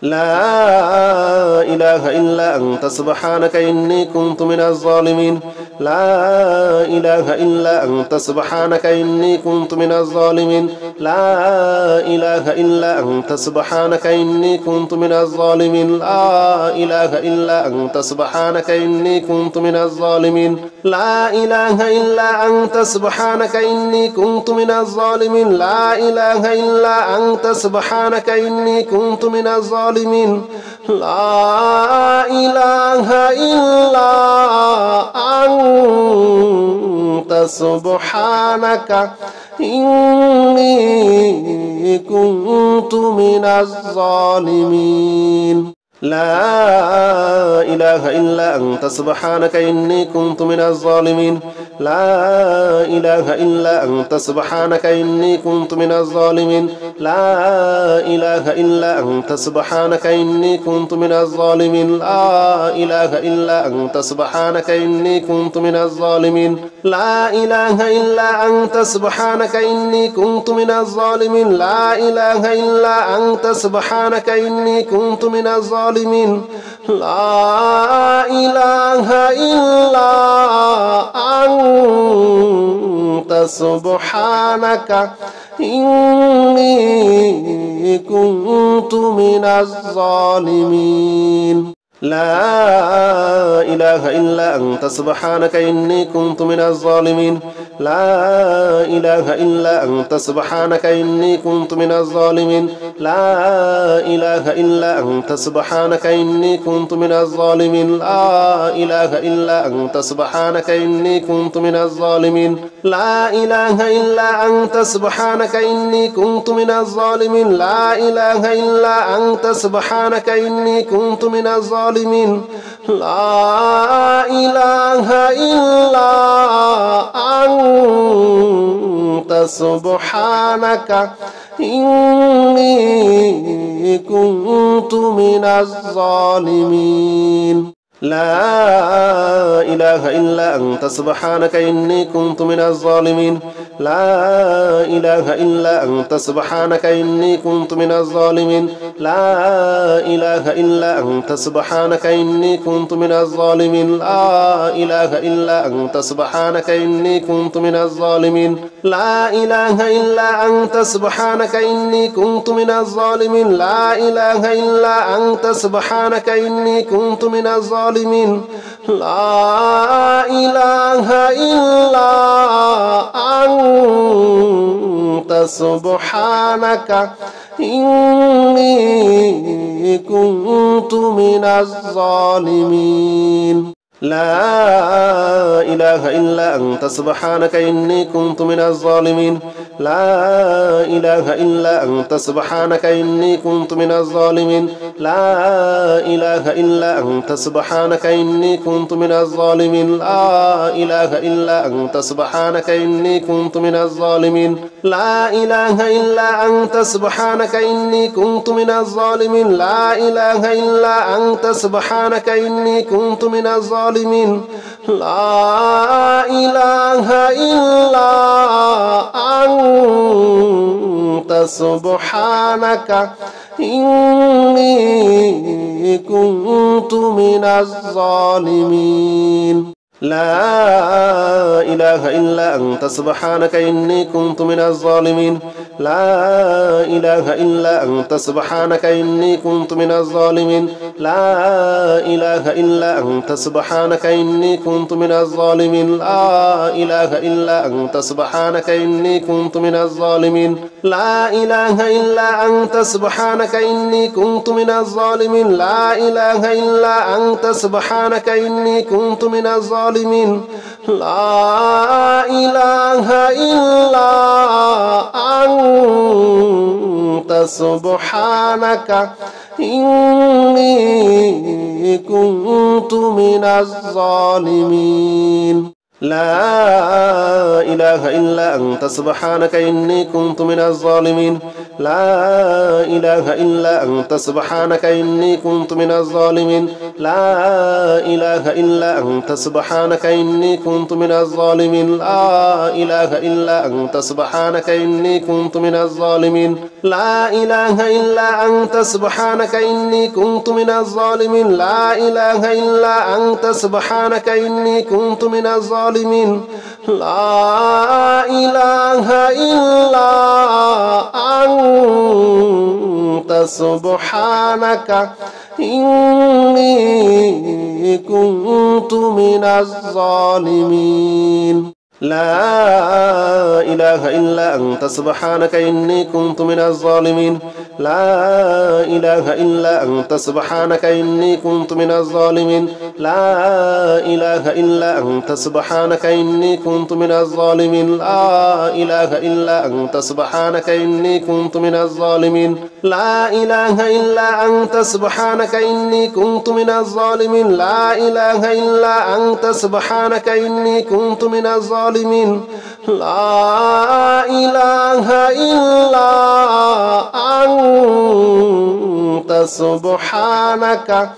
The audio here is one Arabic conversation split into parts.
لا إله إلا أنت سبحانك إني كنت من الظالمين لا إله إلا أنت سبحانك إني كنت من الظالمين لا إله إلا أنت سبحانك إني كنت من الظالمين لا إله إلا أنت سبحانك إني كنت من الظالمين لا إله إلا أنت سبحانك إني كنت من الظالمين لا إله إلا أنت سبحانك إني كنت من الظالمين لا إله إلا أنت سبحانك إني كنت من الظالمين لا إله إلا أنت سبحانك إني كنت من الظالمين لا إله إلا أنت سبحانك إني كنت من الظالمين لا إله إلا أنت سبحانك إني كنت من الظالمين لا إله إلا أنت سبحانك إني كنت من الظالمين لا إله إلا أنت سبحانك إني كنت من الظالمين لا إله إلا أنت سبحانك إني كنت من الظالمين لا إله إلا أنت سبحانك إني كنت من الظالمين لا إله إلا أنت سبحانك إني كنت من الظالمين لا إله إلا أنت سبحانك إني كنت من الظالمين لا إله إلا أنت سبحانك إني كنت من الظالمين لا إله إلا أنت سبحانك إني كنت من الظالمين لا إله إلا أنت سبحانك إني كنت من الظالمين لا إله إلا أنت سبحانك إني كنت من الظالمين لا إله إلا أنت سبحانك إني كنت من الظالمين لا إله إلا أنت سبحانك إني كنت من الظالمين لا إله إلا أنت سبحانك إني كنت من الظالمين لا إله إلا أنت سبحانك إني كنت من الظالمين لا إله إلا أنت سبحانك إني كنت من الظالمين لا إله إلا أنت سبحانك إني كنت من الظالمين لا إله إلا أنت سبحانك إني كنت من الظالمين لا إله إلا أنت سبحانك إني كنت من الظالمين لا إله إلا أنت سبحانك إني كنت من الظالمين لا إله إلا أنت سبحانك إني كنت من الظالمين لا إله إلا أنت سبحانك إني كنت من الظالمين لا إله إلا أنت سبحانك إني كنت من الظالمين لا إله إلا أنت سبحانك إني كنت من الظالمين لا إله إلا أنت سبحانك إني كنت من الظالمين لا إله إلا أنت سبحانك إني كنت من الظالمين لا إله إلا أنت سبحانك إني كنت من الظالمين لا إله إلا أنت سبحانك إني كنت من الظالمين لا إله إلا أنت سبحانك إني كنت من الظالمين لا إله إلا أنت سبحانك إني كنت من الظالمين لا إله إلا أنت سبحانك إني كنت من الظالمين لا إله إلا أنت سبحانك إني كنت من الظالمين لا إله إلا أنت سبحانك إني كنت من الظالمين لا إله إلا أنت سبحانك إني كنت من الظالمين لا إله إلا أنت سبحانك إني كنت من الظالمين لا إله إلا أنت سبحانك إني كنت من الظالمين لا إله إلا أنت سبحانك إني كنت من الظالمين لا إله إلا أنت سبحانك إني كنت من الظالمين لا إله إلا أنت سبحانك إني كنت من الظالمين لا إله إلا أنت سبحانك إني كنت من الظالمين لا إله إلا أنت سبحانك إني كنت من الظالمين لا إله إلا أنت سبحانك إني كنت من الظالمين لا إله إلا أنت سبحانك إني كنت من الظالمين لا إله إلا أنت سبحانك إني كنت من الظالمين لا إله إلا أنت سبحانك إني كنت من الظالمين لا إله إلا أنت سبحانك إني كنت من الظالمين لا إله إلا أنت سبحانك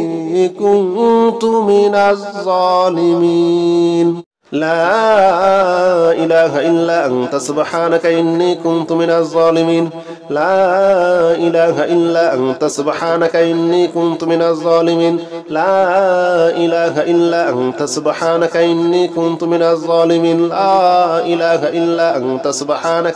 إني كنت من الظالمين لا إله إلا أنت سبحانك إني كنت من الظالمين لا إله إلا أنت سبحانك إني كنت من الظالمين لا إله إلا أنت سبحانك إني كنت من الظالمين لا إله إلا أنت سبحانك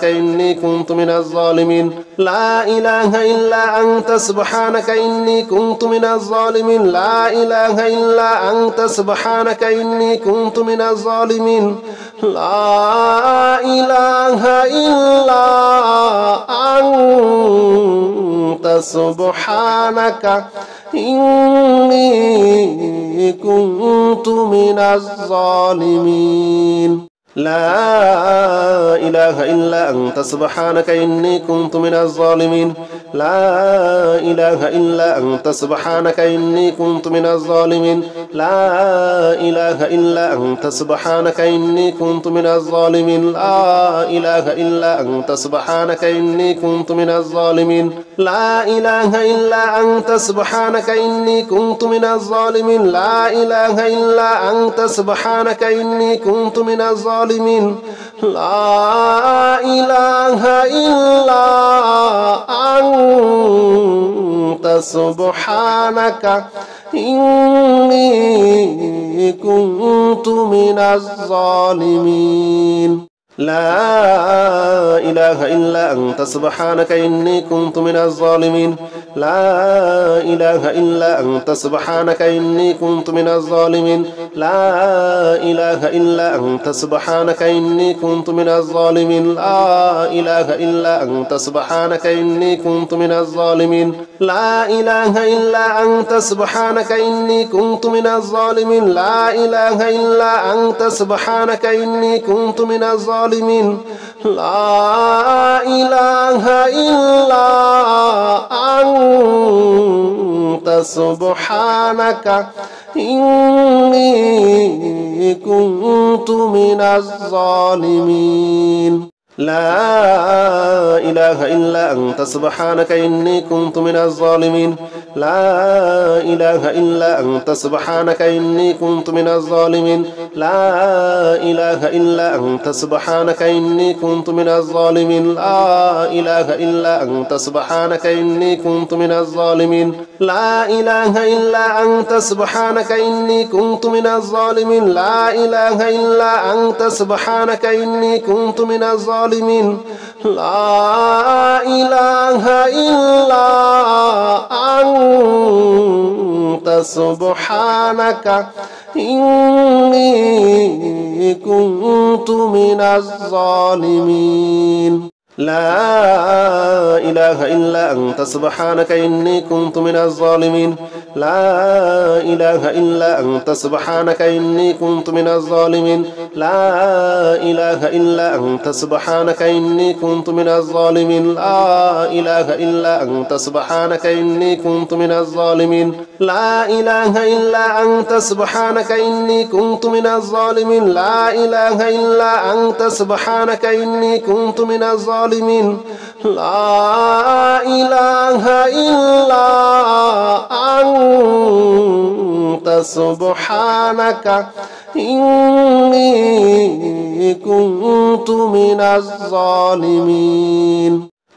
إني كنت من الظالمين لا إله إلا أنت سبحانك إني كنت من الظالمين لا إله إلا أنت سبحانك إني كنت من الظالمين لا إله إلا أنت سبحانك إني كنت من الظالمين لا إله إلا أنت سبحانك إني كنت من الظالمين لا إله إلا أنت سبحانك إني كنت من الظالمين لا إله إلا أنت سبحانك إني كنت من الظالمين لا إله إلا أنت سبحانك إني كنت من الظالمين لا إله إلا أنت سبحانك إني كنت من الظالمين لا إله إلا أنت سبحانك إني كنت من الظالمين لا إله إلا أنت سبحانك إني كنت من الظالمين لا إله إلا أنت سبحانك إني كنت من الظالمين لا إله إلا أنت سبحانك إني كنت من الظالمين لا إله إلا أنت سبحانك إني كنت من الظالمين لا إله إلا أنت سبحانك إني كنت من الظالمين لا إله إلا أنت سبحانك إني كنت من الظالمين لا إله إلا أنت سبحانك إني كنت من الظالمين لا إله إلا أنت سبحانك إني كنت من الظالمين لا إله إلا أنت سبحانك إني كنت من الظالمين لا إله إلا أنت سبحانك إني كنت من الظالمين لا إله إلا أنت سبحانك إني كنت من الظالمين لا إله إلا أنت سبحانك إني كنت من الظالمين لا إله إلا أنت سبحانك إني كنت من الظالمين لا إله إلا أنت سبحانك إني كنت من الظالمين لا إله إلا أنت سبحانك إني كنت من الظالمين لا إله إلا أنت سبحانك إني كنت من الظالمين لا إله إلا أنت سبحانك إني كنت من الظالمين لا إله إلا أنت سبحانك إني كنت من الظالمين لا إله إلا أنت سبحانك إني كنت من الظالمين لا إله إلا أنت سبحانك إني كنت من الظالمين لا إله إلا أنت سبحانك إني كنت من الظالمين لا إله إلا أنت سبحانك إني كنت من الظالمين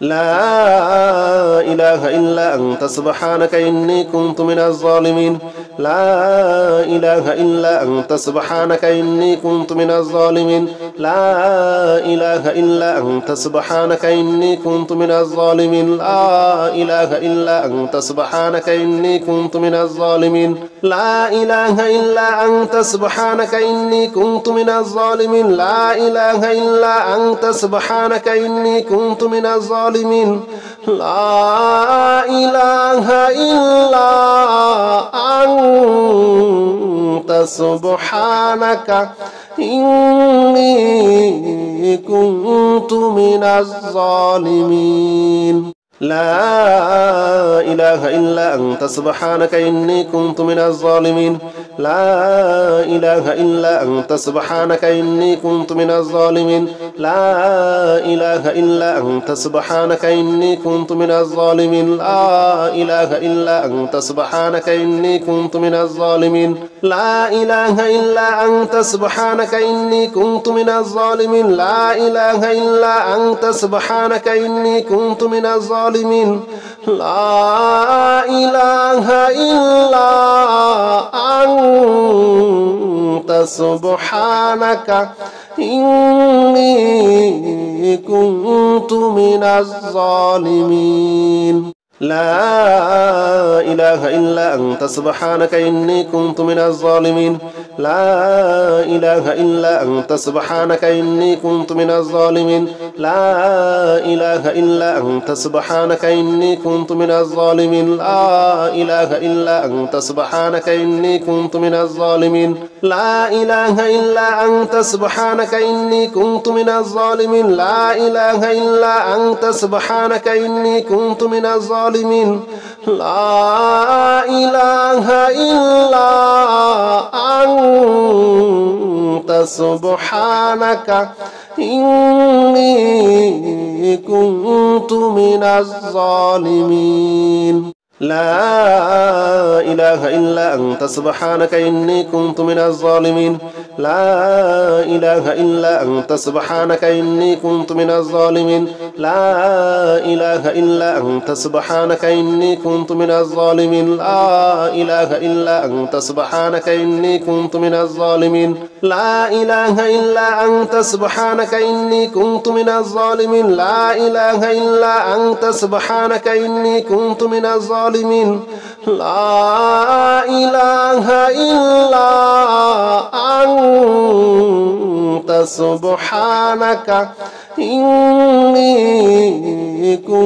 لا إله إلا أنت سبحانك إني كنت من الظالمين لا إله إلا أنت سبحانك إني كنت من الظالمين لا إله إلا أنت سبحانك إني كنت من الظالمين لا إله إلا أنت سبحانك إني كنت من الظالمين لا إله إلا أنت سبحانك إني كنت من الظالمين لا إله إلا أنت سبحانك إني كنت من الظالمين لا إله إلا أنت سبحانك إني كنت من الظالمين لا إله إلا أنت سبحانك إني كنت من الظالمين لا إله إلا أنت سبحانك إني كنت من الظالمين لا إله إلا أنت سبحانك إني كنت من الظالمين لا إله إلا أنت سبحانك إني كنت من الظالمين لا إله إلا أنت سبحانك إني كنت من الظالمين لا إله إلا أنت سبحانك إني كنت من الظالمين لا إله إلا أنت سبحانك إني كنت من الظالمين لا إله إلا أنت سبحانك إني كنت من الظالمين لا إله إلا أنت سبحانك إني كنت من الظالمين لا إله إلا أنت سبحانك إني كنت من الظالمين لا إله إلا أنت سبحانك إني كنت من الظالمين لا إله إلا أنت سبحانك إني كنت من الظالمين لا إله إلا أنت سبحانك إني كنت من الظالمين لا إله إلا أنت سبحانك إني كنت من الظالمين لا إله إلا أنت سبحانك إني كنت من الظالمين لا إله إلا أنت سبحانك إني كنت من الظالمين لا إله إلا أنت سبحانك إني كنت من الظالمين لا إله إلا أنت سبحانك إني كنت من الظالمين لا إله إلا أنت سبحانك إني كنت من الظالمين لا إله إلا أنت سبحانك إني كنت من الظالمين لا إله إلا أنت سبحانك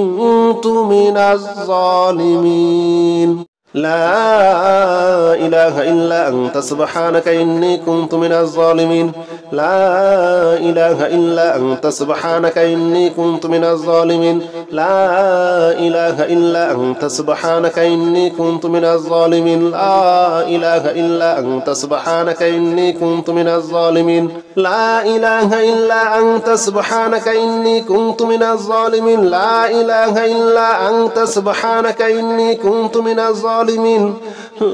إني كنت من الظالمين لا إله إلا أنت سبحانك إني كنت من الظالمين لا إله إلا أنت سبحانك إني كنت من الظالمين لا إله إلا أنت سبحانك إني كنت من الظالمين لا إله إلا أنت سبحانك إني كنت من الظالمين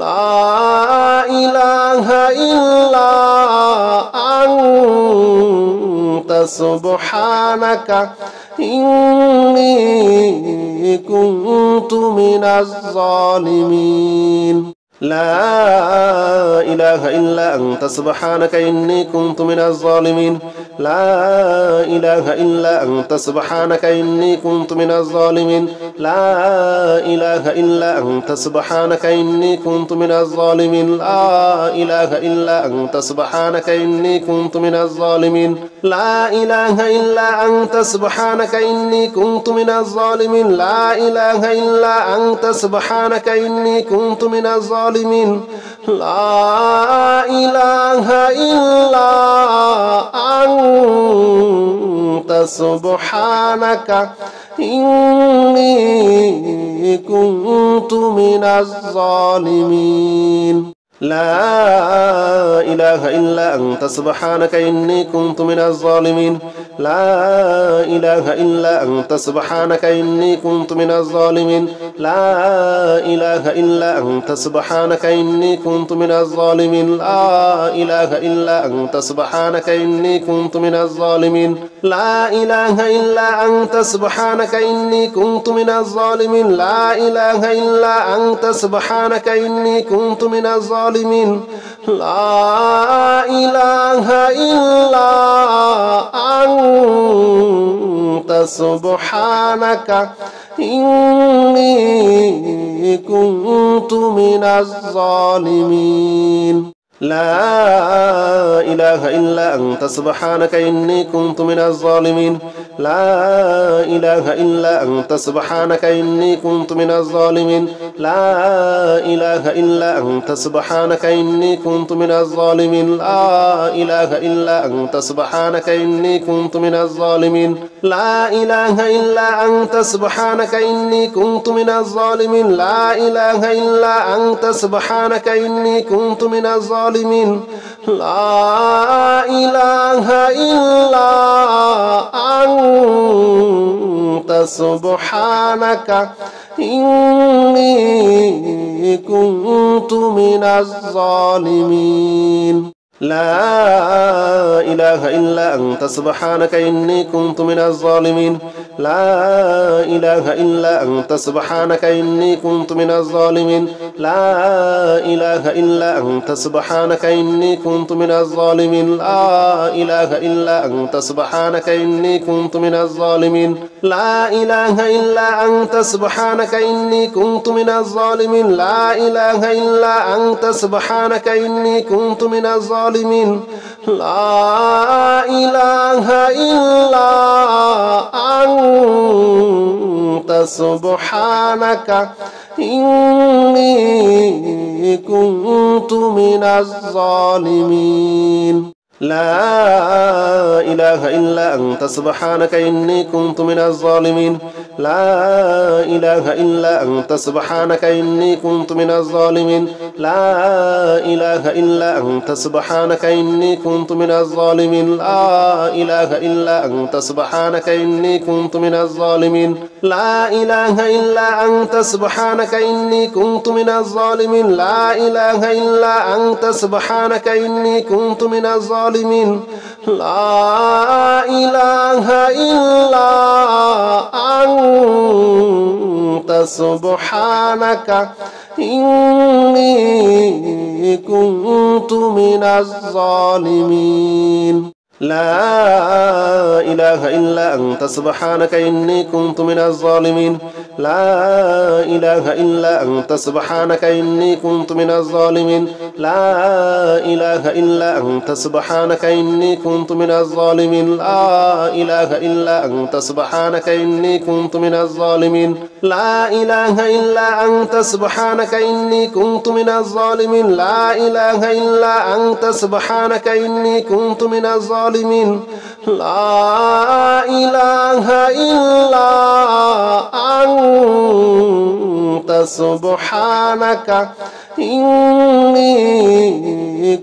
لا إله إلا أنت سبحانك إني كنت من الظالمين لا إله إلا أنت سبحانك إني كنت من الظالمين لا إله إلا أنت سبحانك إني كنت من الظالمين لا إله إلا أنت سبحانك إني كنت من الظالمين لا إله إلا أنت سبحانك إني كنت من الظالمين لا إله إلا أنت سبحانك إني كنت من الظالمين لا إله إلا أنت سبحانك إني كنت من الظالمين لا إله إلا أنت سبحانك إني كنت من الظالمين لا إله إلا أنت سبحانك إني كنت من الظالمين لا إله إلا سبحانك إني كنت من الظالمين لا إله إلا أنت سبحانك إني كنت من الظالمين لا إله إلا أنت سبحانك إني كنت من الظالمين لا إله إلا أنت سبحانك إني كنت من الظالمين لا إله إلا أنت سبحانك إني كنت من الظالمين لا إله إلا أنت سبحانك إني كنت من الظالمين لا إله إلا أنت سبحانك إني كنت من الظالمين لا إله إلا أنت سبحانك إني كنت من الظالمين لا إله إلا أنت سبحانك إني كنت من الظالمين لا إله إلا أنت سبحانك إني كنت من الظالمين لا إله إلا أنت سبحانك إني كنت من الظالمين لا إله إلا أنت سبحانك إني كنت من الظالمين لا إله إلا أنت سبحانك إني كنت من الظالمين لا إله إلا أنت سبحانك إني كنت من الظالمين لا إله إلا أنت سبحانك إني كنت من الظالمين لا إله إلا أنت سبحانك إني كنت من الظالمين لا إله إلا أنت سبحانك إني كنت من الظالمين لا إله إلا أنت سبحانك إني كنت من الظالمين لا إله إلا أنت سبحانك إني كنت من الظالمين لا إله إلا أنت سبحانك إني كنت من الظالمين لا إله إلا أنت سبحانك إني كنت من الظالمين لا إله إلا أنت سبحانك إني كنت من الظالمين لا إله إلا أنت سبحانك إني كنت من الظالمين لا إله إلا أنت سبحانك إني كنت من الظالمين لا إله إلا أنت سبحانك إني كنت من الظالمين لا إله إلا أنت سبحانك إني كنت من الظالمين لا إله إلا أنت سبحانك إني كنت من الظالمين لا إله إلا أنت سبحانك إني كنت من الظالمين لا إله إلا أنت سبحانك إني كنت من الظالمين لا إله إلا أنت سبحانك إني كنت من الظالمين لا إله إلا أنت سبحانك إني كنت من الظالمين لا إله إلا أنت سبحانك إني كنت من الظالمين لا إله إلا أنت سبحانك إني كنت من الظالمين لا إله إلا أنت سبحانك إني كنت من الظالمين لا إله إلا أنت سبحانك إني كنت من الظالمين لا إله إلا أنت سبحانك إني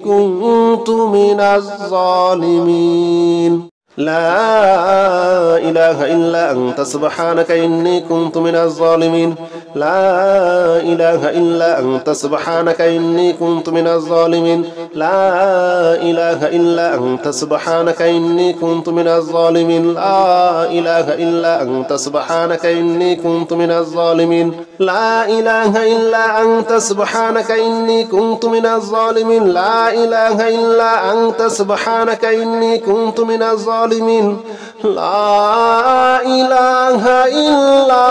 كنت من الظالمين لا إله إلا أنت سبحانك إني كنت من الظالمين لا إله إلا أنت سبحانك إني كنت من الظالمين لا إله إلا أنت سبحانك إني كنت من الظالمين لا إله إلا أنت سبحانك إني كنت من الظالمين لا إله إلا أنت سبحانك إني كنت من الظالمين لا إله إلا أنت سبحانك إني كنت من الظالمين لا إله إلا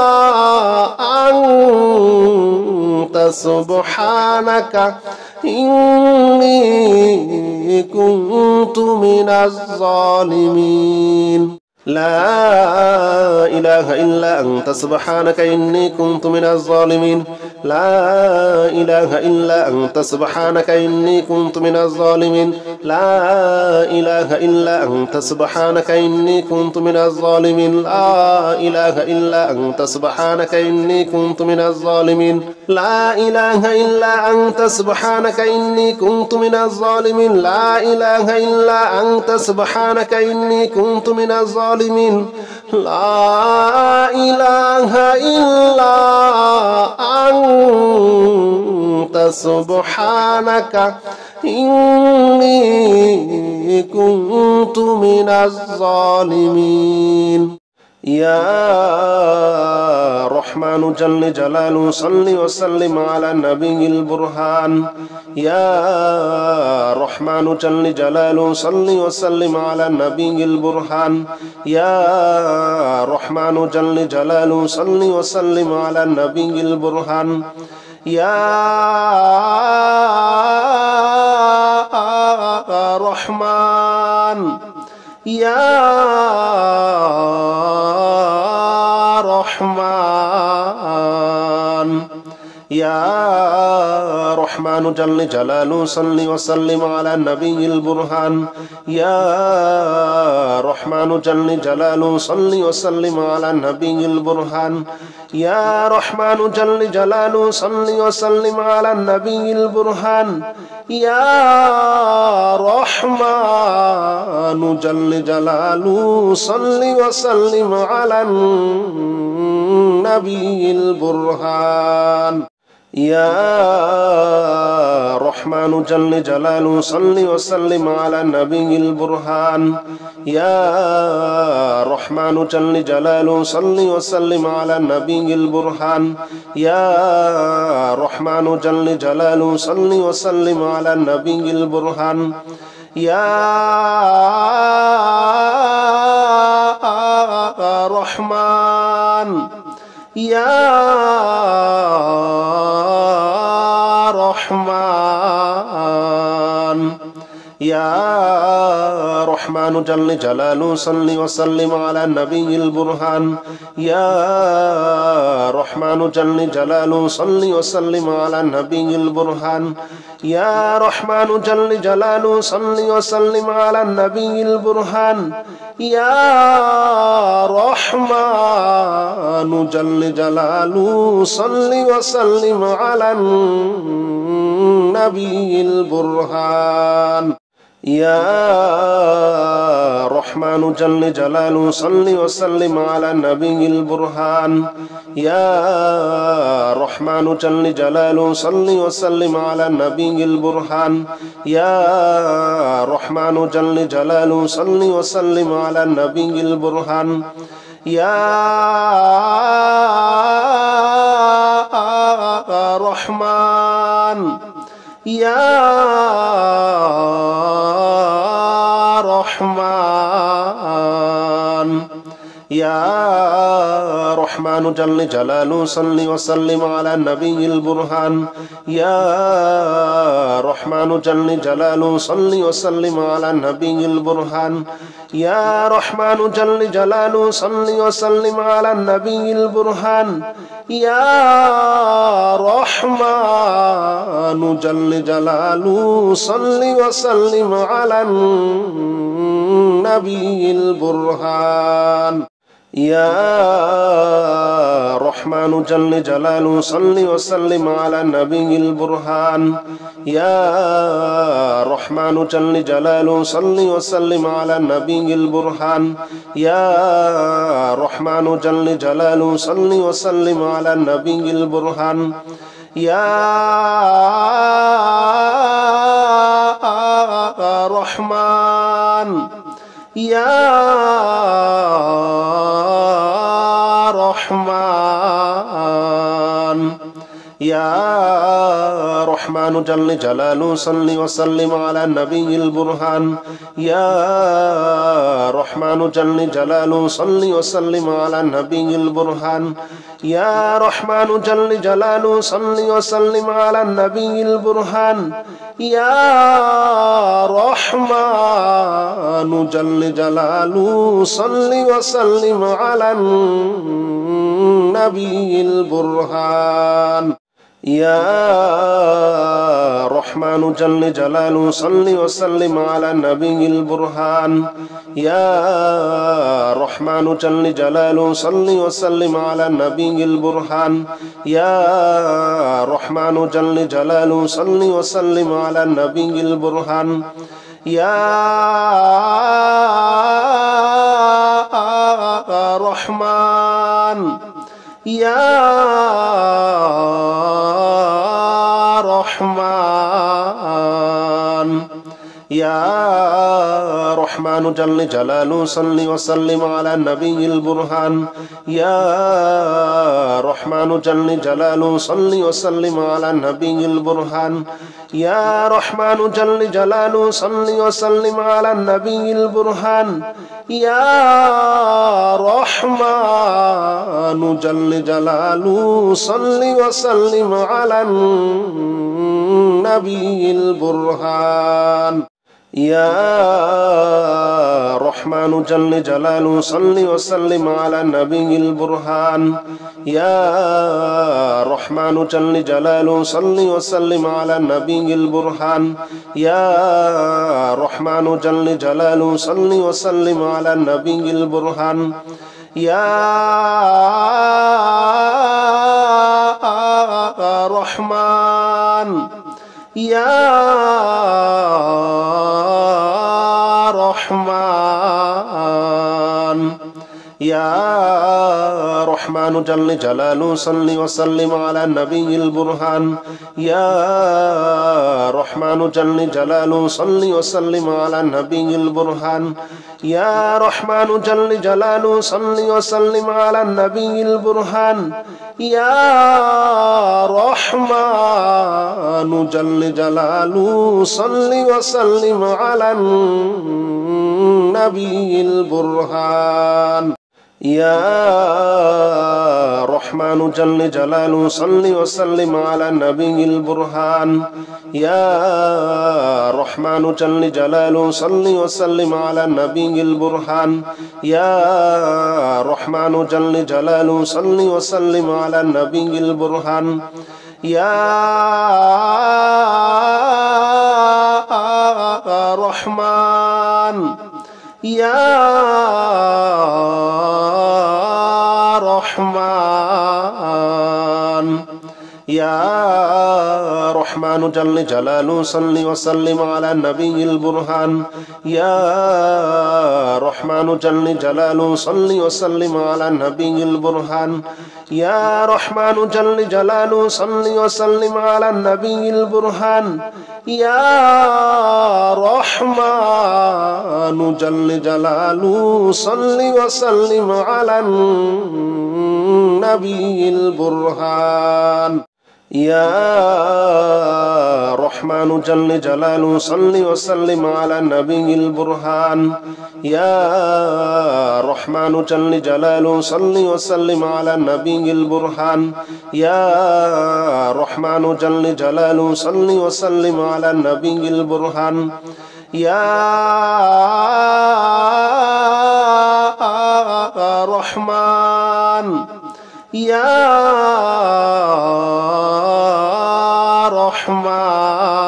أنت سبحانك إني كنت من الظالمين لا إله إلا أنت سبحانك إني كنت من الظالمين لا إله إلا أنت سبحانك إني كنت من الظالمين لا إله إلا أنت سبحانك إني كنت من الظالمين لا إله إلا أنت سبحانك إني كنت من الظالمين لا إله إلا أنت سبحانك إني كنت من الظالمين لا إله إلا أنت سبحانك إني كنت من الظالمين لا إله إلا أنت سبحانك إني كنت من الظالمين يا رحمن جل جلاله صل وسلم على النبي البرهان يا رحمن جل جلاله صل وسلم على النبي البرهان يا رحمن جل جلاله صل وسلم على النبي البرهان يا رحمن يا رحمن يا رحمن جل جلاله صل وسلم على النبي البرهان يا رحمن جل جلاله صل وسلم على النبي البرهان يا رحمن جل جلاله صل وسلم على النبي البرهان يا رحمن جل جلاله صل وسلم على النبي البرهان يا رحمن جل جلاله صل وسلم على النبي البرهان يا رحمن جل جلاله صل وسلم على النبي البرهان يا رحمن جل جلاله صل وسلم على النبي البرهان يا رحمن يا رحمن يا رحمن جل جلاله صل وسلم على النبي البرهان يا رحمن جل جلاله صل وسلم على النبي البرهان يا رحمن جل جلاله صل وسلم على النبي البرهان يا رحمن جل جلاله صل وسلم على النبي البرهان يا رحمن جل جلاله صل وسلم على النبي البرهان يا رحمن جل جلاله صل وسلم على النبي البرهان يا رحمن جل جلاله صل وسلم على النبي البرهان يا رحمن يا رحمن يا رحمن جل جلاله صل وسلم على النبي البرهان يا رحمن جل جلاله صل وسلم على النبي البرهان يا رحمن جل جلاله صل وسلم على النبي البرهان يا رحمن جل جلاله صل وسلم على النبي البرهان يا رحمن جل جلاله صل وسلم على النبي البرهان يا رحمن جل جلاله صل وسلم على النبي البرهان يا رحمن جل جلاله صل وسلم على النبي البرهان يا رحمن يا رحمن يا رحمن جل جلاله صل وسلم على النبي البرهان يا رحمن جل جلاله صل وسلم على النبي البرهان يا رحمن جل جلاله صل وسلم على النبي البرهان يا رحمن جل جلاله صل وسلم على النبي البرهان يا رحمن جل جلاله صل وسلم على النبي البرهان يا رحمن جل جلاله صل وسلم على النبي البرهان يا رحمن جل جلاله صل وسلم على النبي البرهان يا رحمن يا رحمن يا رحمن جل جلاله صل وسلم على النبي البرهان يا رحمن جل جلاله صل وسلم على النبي البرهان يا رحمن جل جلاله صل وسلم على النبي البرهان يا رحمن جل جلاله صل وسلم على النبي البرهان يا رحمن جل جلاله صل وسلم على النبي البرهان يا رحمن جل جلاله صل وسلم على النبي البرهان يا رحمن جل جلاله صل وسلم على النبي البرهان يا رحمن يا رحمن يا رحمن جل جلاله صل وسلم على النبي البرهان يا رحمن جل جلاله صل وسلم على النبي البرهان يا رحمن جل جلاله صل وسلم على النبي البرهان يا رحمن جل جلاله صل وسلم على النبي البرهان يا رحمن جل جلاله صل وسلم على النبي البرهان يا رحمن جل جلاله صل وسلم على النبي البرهان يا رحمن جل جلاله صل وسلم على النبي البرهان يا رحمن يا رحمن يا رحمن جل جلاله صل وسلم على النبي البرهان يا رحمن جل جلاله صل وسلم على النبي البرهان يا رحمن جل جلاله صل وسلم على النبي البرهان يا رحمن جل جلاله صل وسلم على النبي البرهان يا رحمن جل جلاله صل وسلم على النبي البرهان يا رحمن جل جلاله صل وسلم على النبي البرهان يا رحمن جل جلاله صل وسلم على النبي البرهان يا رحمن يا رحمن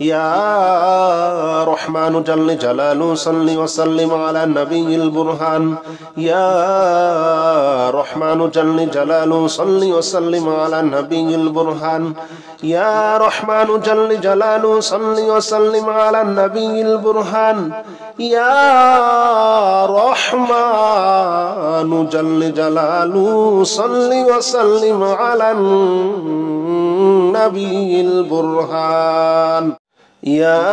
يا رحمن جل جلاله صل وسلم على النبي البرهان يا رحمن جل جلاله صل وسلم على النبي البرهان يا رحمن جل جلاله صل وسلم على النبي البرهان يا رحمن جل جلاله صل وسلم على النبي البرهان يا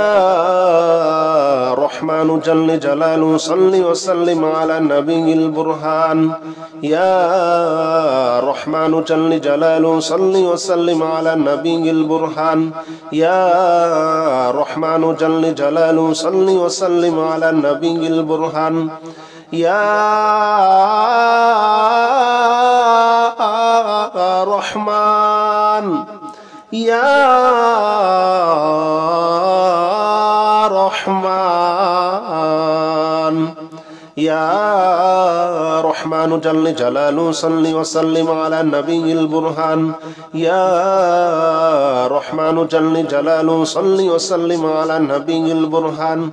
رحمن جل جلاله صل وسلم على النبي البرهان يا رحمن جل جلاله صل وسلم على النبي البرهان يا رحمن جل جلاله صل وسلم على النبي البرهان يا رحمن يا البرهان يا رحمن جل جلاله صل وسلم على النبي البرهان يا رحمن جل جلاله صل وسلم على النبي البرهان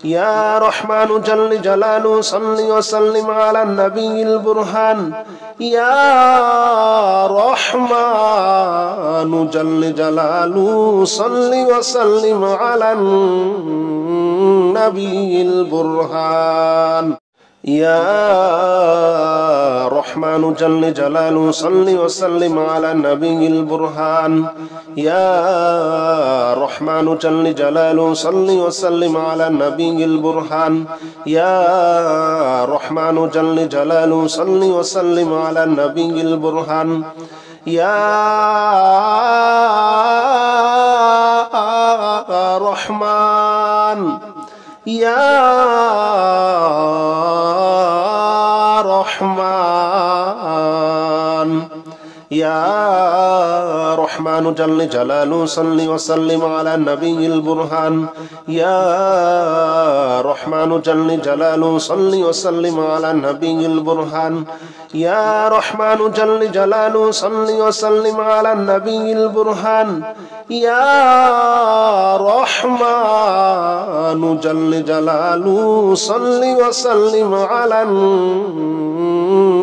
يا رحمن جل جلاله صل وسلم على النبي البرهان يا رحمن جل جلاله صل وسلم على النبي البرهان يا رحمن جل جلاله صل وسلم على النبي البرهان يا رحمن جل جلاله صل وسلم على النبي البرهان يا رحمن جل جلاله صل وسلم على النبي البرهان يا رحمن يا رحمن يا رحمن جل جلاله صل وسلم على النبي البرهان يا رحمن جل جلاله صل وسلم على النبي البرهان يا رحمن جل جلاله صل وسلم على النبي البرهان يا رحمن جل جلاله صل وسلم على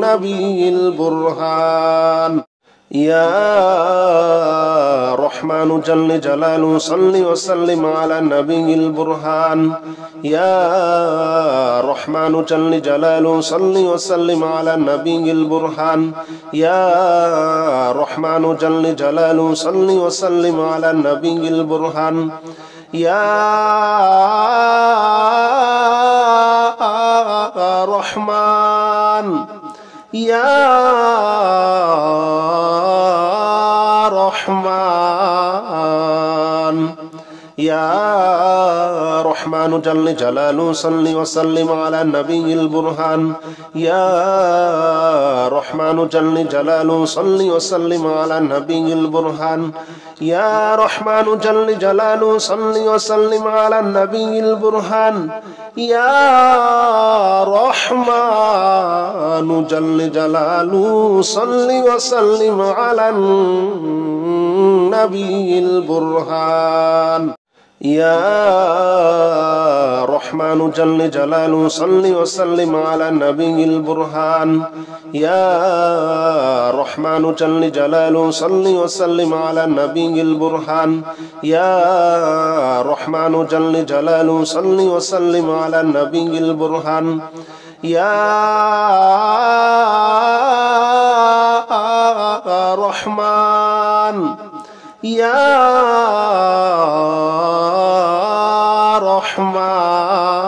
النبي البرهان يا رحمن جل جلاله صل وسلم على النبي البرهان يا رحمن جل جلاله صل وسلم على النبي البرهان يا رحمن جل جلاله صل وسلم على النبي البرهان يا رحمن يا رحمن يا رحمن جل جلاله صل وسلم على النبي البرهان يا رحمن جل جلاله صل وسلم على النبي البرهان يا رحمن جل جلاله صل وسلم على النبي البرهان يا رحمن جل جلاله صل وسلم على النبي البرهان يا رحمن جل جلاله صل وسلم على النبي البرهان يا رحمن جل جلاله صل وسلم على النبي البرهان يا رحمن جل جلاله صل وسلم على النبي البرهان يا رحمن يا رحمن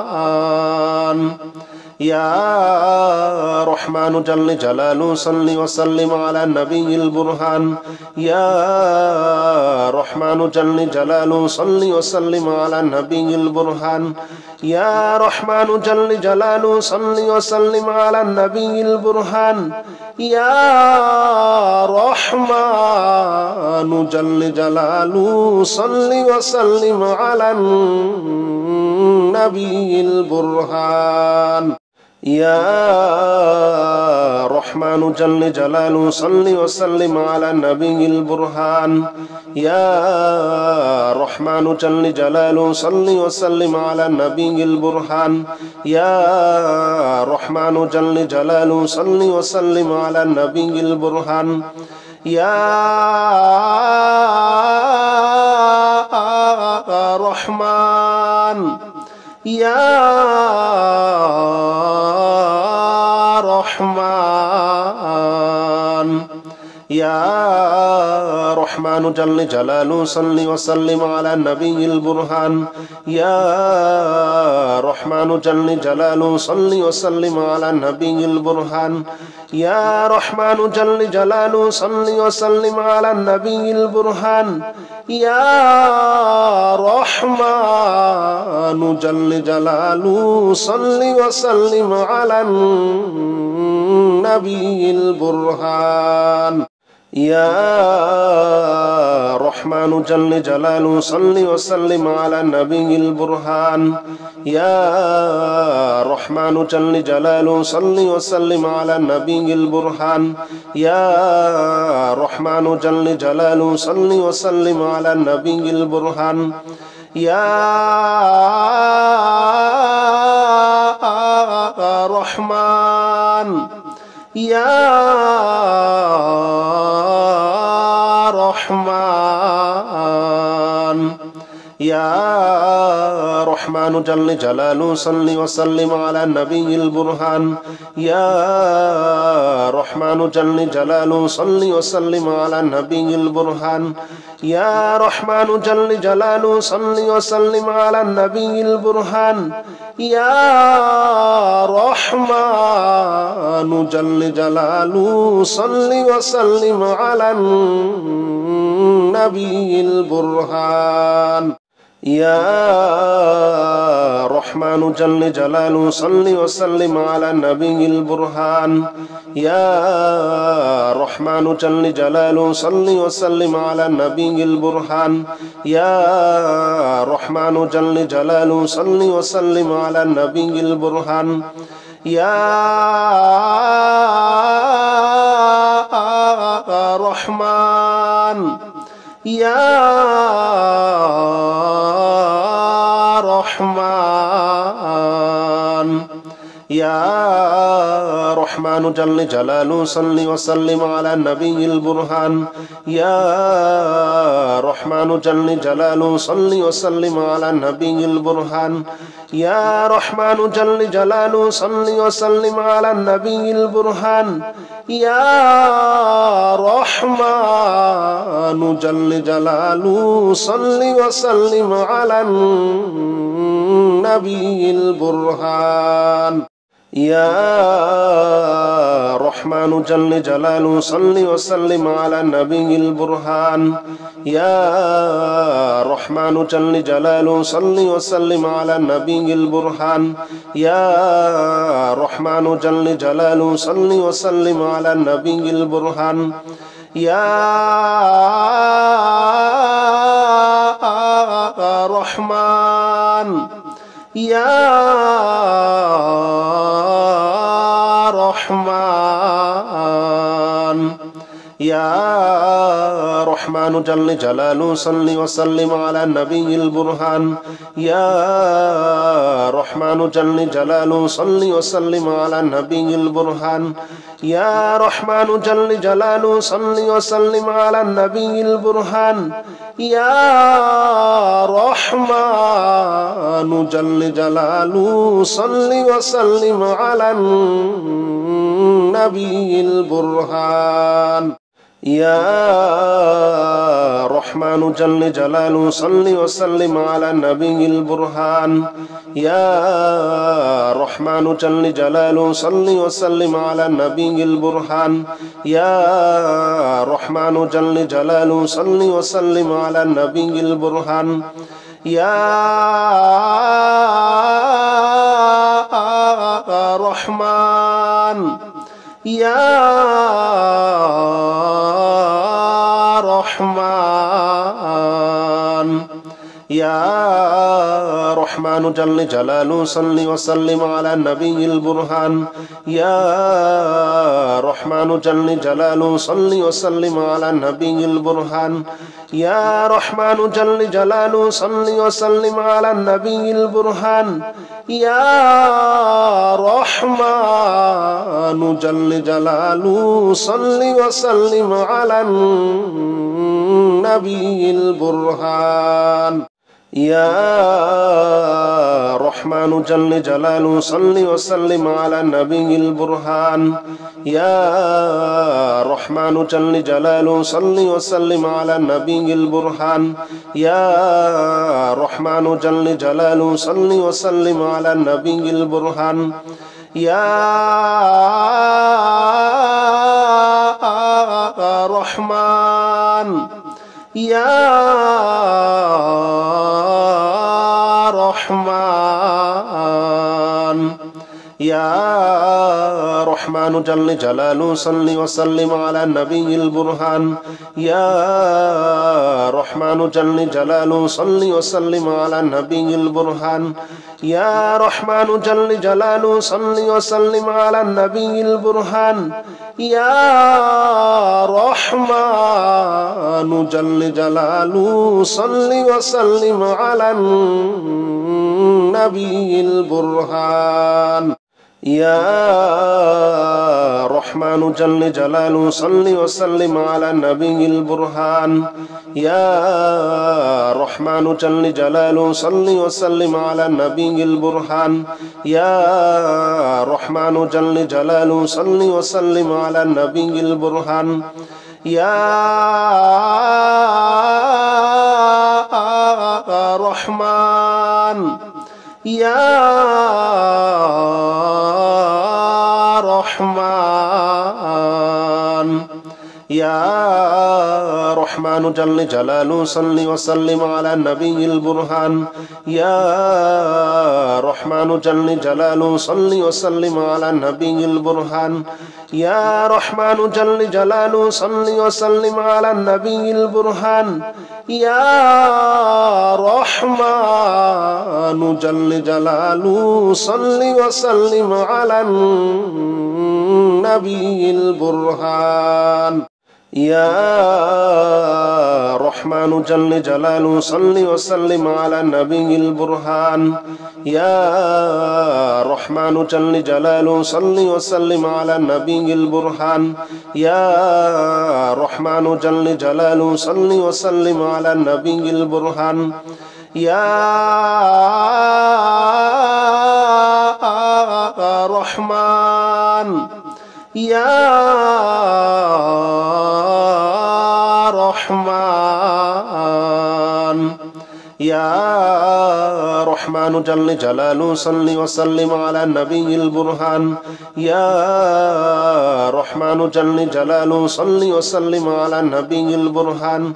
يا رحمن جل جلاله صل وسلم على النبي البرهان يا رحمن جل جلاله صل وسلم على النبي البرهان يا رحمن جل جلاله صل وسلم على النبي البرهان يا رحمن جل جلاله صل وسلم على النبي البرهان يا رحمن جل جلاله صل وسلم على النبي البرهان يا رحمن جل جلاله صل وسلم على النبي البرهان يا رحمن جل جلاله صل وسلم على النبي البرهان يا رحمن يا رحمن يا رحمن جل جلاله صل وسلم على النبي البرهان يا رحمن جل جلاله صل وسلم على النبي البرهان يا رحمن جل جلاله صل وسلم على النبي البرهان يا رحمن جل جلاله صل وسلم على النبي البرهان يا رحمن جل جلاله صل وسلم على النبي البرهان يا رحمن جل جلاله صل وسلم على النبي البرهان يا رحمن جل جلاله صل وسلم على النبي البرهان يا رحمن يا رحمن يا رحمن جل جلاله صل وسلم على النبي البرهان يا رحمن جل جلاله صل وسلم على النبي البرهان يا رحمن جل جلاله صل وسلم على النبي البرهان يا رحمن جل جلاله صل وسلم على النبي البرهان يا رحمن جل جلاله صل وسلم على النبي البرهان يا رحمن جل جلاله صل وسلم على النبي البرهان يا رحمن جل جلاله صل وسلم على النبي البرهان يا رحمن يا رحمن يا رحمن جل جلاله صل وسلم على النبي البرهان يا رحمن جل جلاله صل وسلم على النبي البرهان يا رحمن جل جلاله صل وسلم على النبي البرهان يا رحمن جل جلاله صل وسلم على النبي البرهان يا رحمن جل جلاله صل وسلم على النبي البرهان يا رحمن جل جلاله صل وسلم على النبي البرهان يا رحمن جل جلاله صل وسلم على النبي البرهان يا رحمن يا رحمن يا رحمن جل جلاله صل وسلم على النبي البرهان يا رحمن جل جلاله صل وسلم على النبي البرهان يا رحمن جل جلاله صل وسلم على النبي البرهان يا رحمن جل جلاله صل وسلم على النبي البرهان يا رحمن جل جلاله صل وسلم على النبي البرهان يا رحمن جل جلاله صل وسلم على النبي البرهان يا رحمن جل جلاله صل وسلم على النبي البرهان يا رحمن يا رحمن يا رحمن جل جلاله صل وسلم على النبي البرهان يا رحمن جل جلاله صل وسلم على النبي البرهان يا رحمن جل جلاله صل وسلم على النبي البرهان يا رحمن جل جلاله صل وسلم على النبي البرهان يا رحمن جل جلاله صل وسلم على النبي البرهان يا رحمن جل جلاله صل وسلم على النبي البرهان يا رحمن جل جلاله صل وسلم على النبي البرهان يا رحمن يا رحمن يا رحمن جل جلاله صل وسلم على النبي البرهان يا رحمن جل جلاله صل وسلم على النبي البرهان يا رحمن جل جلاله صل وسلم على النبي البرهان يا رحمن جل جلاله صل وسلم على النبي البرهان يا رحمن جل جلاله صل وسلم على النبي البرهان يا رحمن جل جلاله صل وسلم على النبي البرهان يا رحمن جل جلاله صل وسلم على النبي البرهان يا رحمن يا رحمن يا رحمن جل جلاله صل وسلم على النبي البرهان يا رحمن جل جلاله صل وسلم على النبي البرهان يا رحمن جل جلاله صل وسلم على النبي البرهان يا رحمن جل جلاله صل وسلم على النبي البرهان يا رحمن جل جلاله صل وسلم على النبي البرهان يا رحمن جل جلاله صل وسلم على النبي البرهان يا رحمن جل جلاله صل وسلم على النبي البرهان يا رحمن يا رحمن يا رحمن جل جلاله صل وسلم على النبي البرهان يا رحمن جل جلاله صل وسلم على النبي البرهان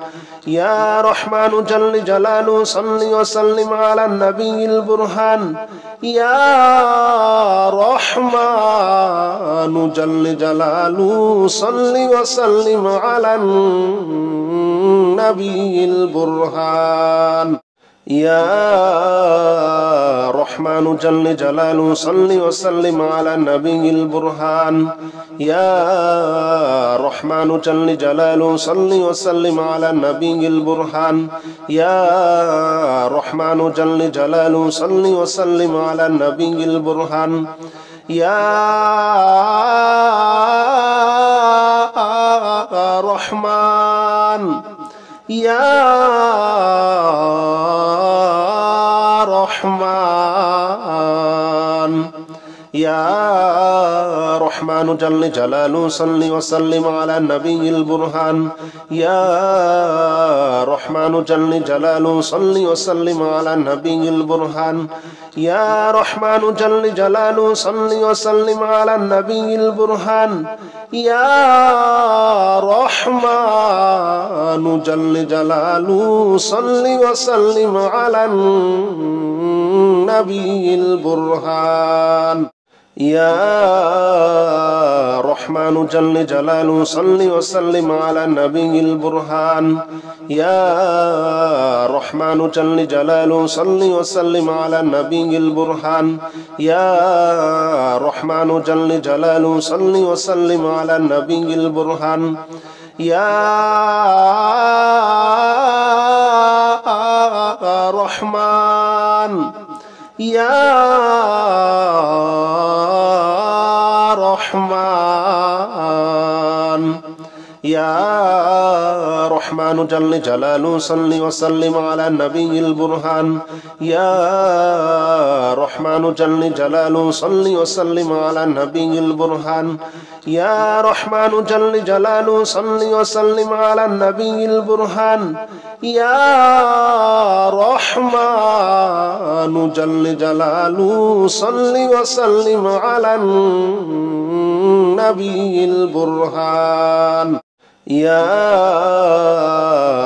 يا رحمن جل جلاله صل وسلم على النبي البرهان يا رحمن جل جلاله صل وسلم على النبي البرهان يا رحمن جل جلاله صل وسلم على النبي البرهان يا رحمن جل جلاله صل وسلم على النبي البرهان يا رحمن جل جلاله صل وسلم على النبي البرهان يا رحمن يا رحمن يا رحمن جل جلاله صل وسلم على النبي البرهان يا رحمن جل جلاله صل وسلم على النبي البرهان يا رحمن جل جلاله صل وسلم على النبي البرهان يا رحمن جل جلاله صل وسلم على النبي البرهان يا رحمن جل جلاله صل وسلم على النبي البرهان يا رحمن جل جلاله صل وسلم على النبي البرهان يا رحمن جل جلاله صل وسلم على النبي البرهان يا رحمن يا رحمن يا رحمن جل جلاله صل وسلم على النبي البرهان يا رحمن جل جلاله صل وسلم على النبي البرهان يا رحمن جل جلاله صل وسلم على النبي البرهان يا رحمن جل جلاله صل وسلم على النبي البرهان يا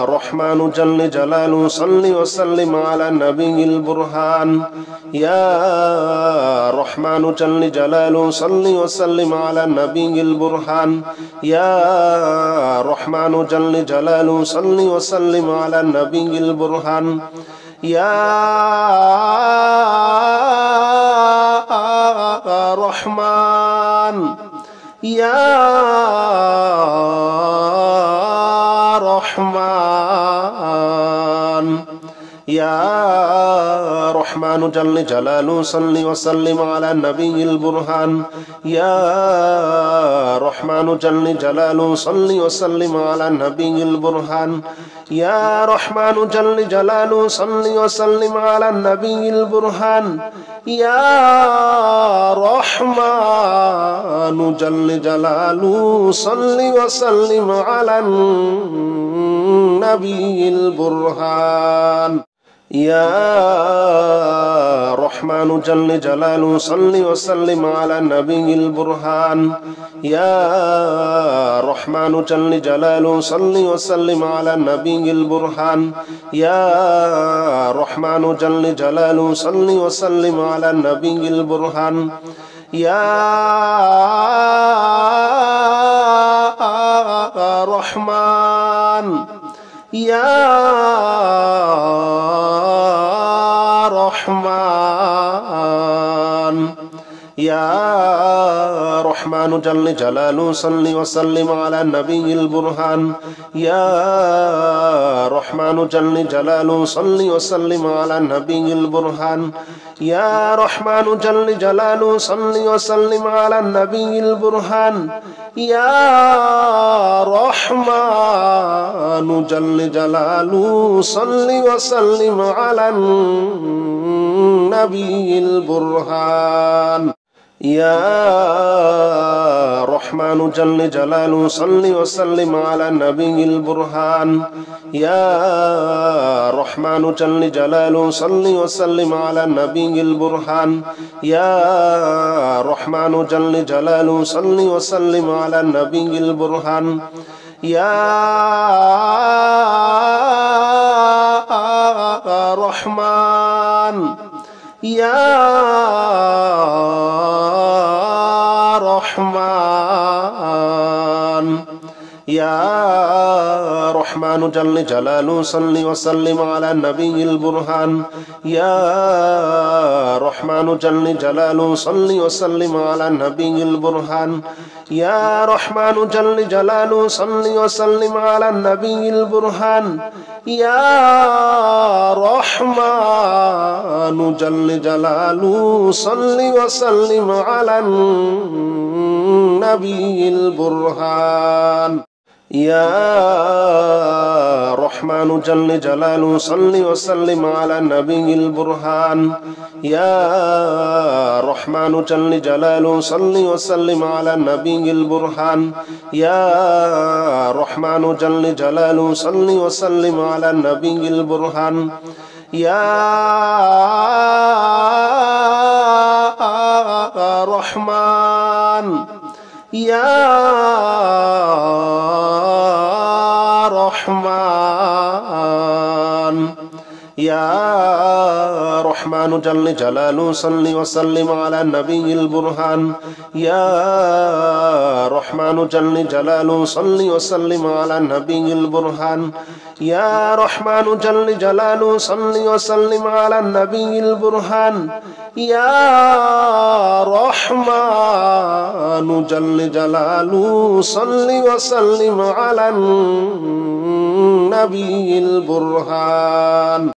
رحمن جل جلاله صل وسلم على النبي البرهان يا رحمن جل جلاله صل وسلم على النبي البرهان يا رحمن جل جلاله صل وسلم على النبي البرهان يا رحمن يا رحمن يا رحمن جل جلاله صل وسلم على النبي البرهان يا رحمن جل جلاله صل وسلم على النبي البرهان يا رحمن جل جلاله صل وسلم على النبي البرهان يا رحمن جل جلاله صل وسلم على النبي البرهان يا رحمن جل جلاله صل وسلم على النبي البرهان يا رحمن جل جلاله صل وسلم على النبي البرهان يا رحمن جل جلاله صل وسلم على النبي البرهان يا رحمن يا رحمن يا رحمن جل جلاله صل وسلم على النبي البرهان يا رحمن جل جلاله صل وسلم على النبي البرهان يا رحمن جل جلاله صل وسلم على النبي البرهان يا رحمن جل جلاله صل وسلم على النبي البرهان يا رحمن جل جلاله صل وسلم على النبي البرهان يا رحمن جل جلاله صل وسلم على النبي البرهان يا رحمن جل جلاله صل وسلم على النبي البرهان يا رحمن يا رحمن يا رحمن جل جلاله صل وسلم على النبي البرهان يا رحمن جل جلاله صل وسلم على النبي البرهان يا رحمن جل جلاله صل وسلم على النبي البرهان يا رحمن جل جلاله صل وسلم على النبي البرهان يا رحمن جل جلاله صل وسلم على النبي البرهان يا رحمن جل جلاله صل وسلم على النبي البرهان يا رحمن جل جلاله صل وسلم على النبي البرهان يا رحمن يا رحمن يا رحمن جل جلاله صل وسلم على النبي البرهان يا رحمن جل جلاله صل وسلم على النبي البرهان يا رحمن جل جلاله صل وسلم على النبي البرهان يا رحمن جل جلاله صل وسلم على النبي البرهان